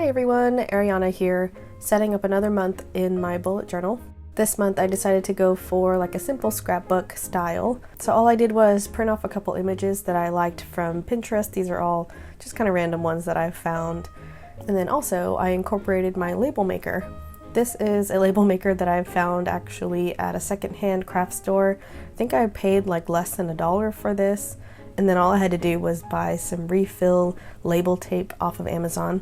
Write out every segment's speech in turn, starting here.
Hi everyone, Ariana here, setting up another month in my bullet journal. This month I decided to go for like a simple scrapbook style. So all I did was print off a couple images that I liked from Pinterest. These are all just kind of random ones that I've found. And then also I incorporated my label maker. This is a label maker that I found actually at a secondhand craft store. I think I paid like less than $1 for this. And then all I had to do was buy some refill label tape off of Amazon.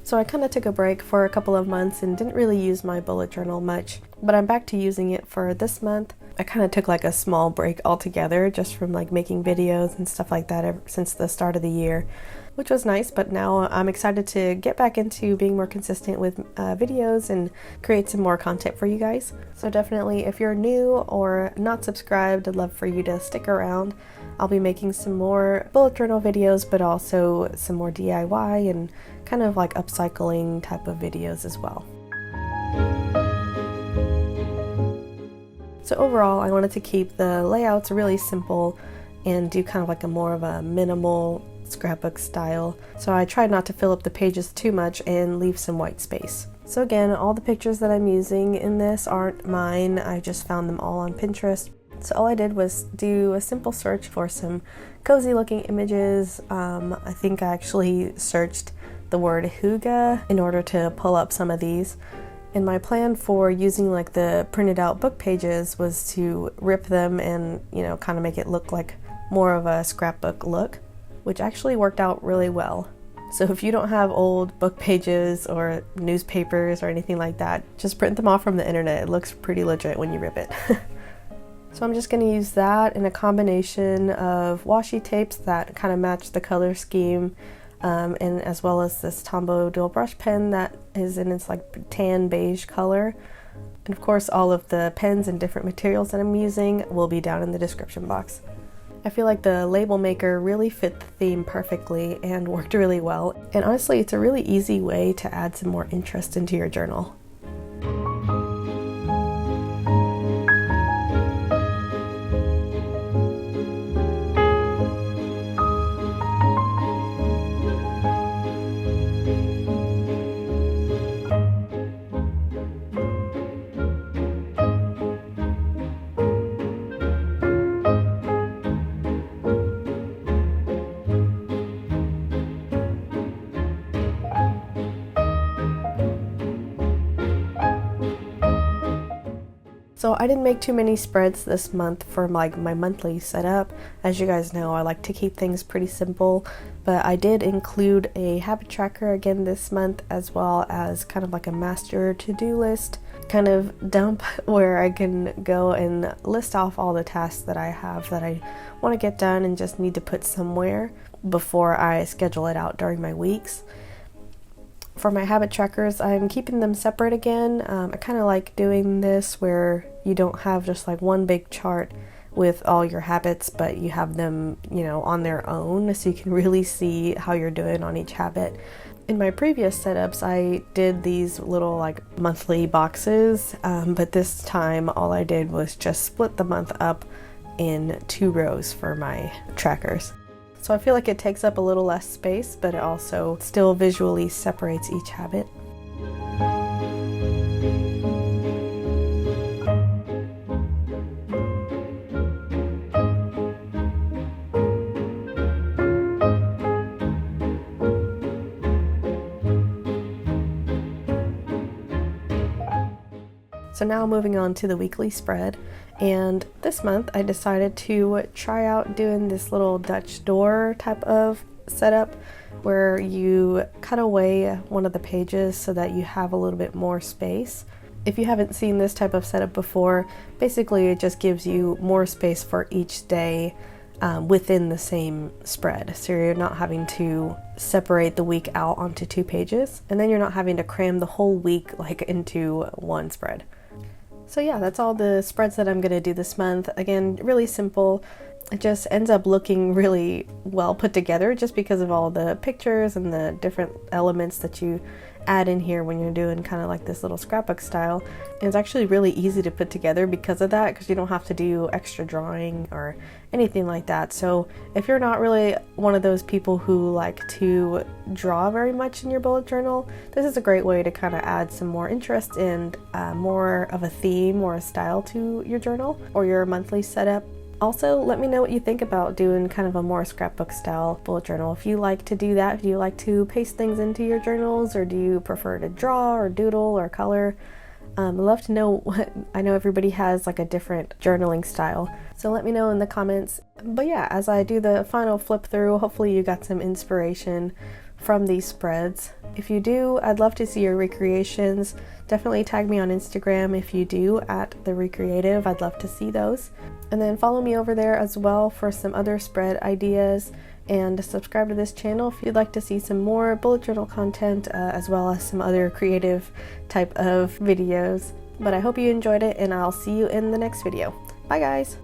So I kind of took a break for a couple of months and didn't really use my bullet journal much, but I'm back to using it for this month. I kind of took like a small break altogether just from like making videos and stuff like that ever since the start of the year, which was nice, but now I'm excited to get back into being more consistent with videos and create some more content for you guys. So definitely if you're new or not subscribed, I'd love for you to stick around. I'll be making some more bullet journal videos, but also some more DIY and kind of like upcycling type of videos as well. So overall, I wanted to keep the layouts really simple and do kind of like a more of a minimal scrapbook style. So I tried not to fill up the pages too much and leave some white space. So again, all the pictures that I'm using in this aren't mine. I just found them all on Pinterest. So all I did was do a simple search for some cozy looking images. I think I actually searched the word hygge in order to pull up some of these. And my plan for using like the printed out book pages was to rip them and, you know, kind of make it look like more of a scrapbook look, which actually worked out really well. So if you don't have old book pages or newspapers or anything like that, just print them off from the internet. It looks pretty legit when you rip it. So I'm just going to use that in a combination of washi tapes that kind of match the color scheme, and as well as this Tombow dual brush pen that is in its like tan beige color. And of course all of the pens and different materials that I'm using will be down in the description box. I feel like the label maker really fit the theme perfectly and worked really well. And honestly, it's a really easy way to add some more interest into your journal. So I didn't make too many spreads this month for like my monthly setup. As you guys know, I like to keep things pretty simple, but I did include a habit tracker again this month, as well as kind of like a master to-do list kind of dump where I can go and list off all the tasks that I have that I want to get done and just need to put somewhere before I schedule it out during my weeks. For my habit trackers, I'm keeping them separate again. I kind of like doing this where you don't have just like one big chart with all your habits, but you have them, you know, on their own so you can really see how you're doing on each habit. In my previous setups, I did these little like monthly boxes, but this time all I did was just split the month up in 2 rows for my trackers. So I feel like it takes up a little less space, but it also still visually separates each habit. So now moving on to the weekly spread, and this month I decided to try out doing this little Dutch door type of setup where you cut away one of the pages so that you have a little bit more space. If you haven't seen this type of setup before, basically it just gives you more space for each day within the same spread. So you're not having to separate the week out onto 2 pages, and then you're not having to cram the whole week like into one spread. So yeah, that's all the spreads that I'm going to do this month. Again, really simple. it just ends up looking really well put together just because of all the pictures and the different elements that you add in here when you're doing kind of like this little scrapbook style. And it's actually really easy to put together because of that, because you don't have to do extra drawing or anything like that. So if you're not really one of those people who like to draw very much in your bullet journal, this is a great way to kind of add some more interest and more of a theme or a style to your journal or your monthly setup. Also, let me know what you think about doing kind of a more scrapbook style bullet journal. If you like to do that, do you like to paste things into your journals, or do you prefer to draw or doodle or color? I'd love to know what, I know everybody has like a different journaling style, so let me know in the comments. But yeah, as I do the final flip through, hopefully you got some inspiration from these spreads. If you do, I'd love to see your recreations. Definitely tag me on Instagram if you do, at The Recreative. I'd love to see those. And then follow me over there as well for some other spread ideas, and subscribe to this channel if you'd like to see some more bullet journal content, as well as some other creative type of videos. But I hope you enjoyed it, and I'll see you in the next video. Bye guys!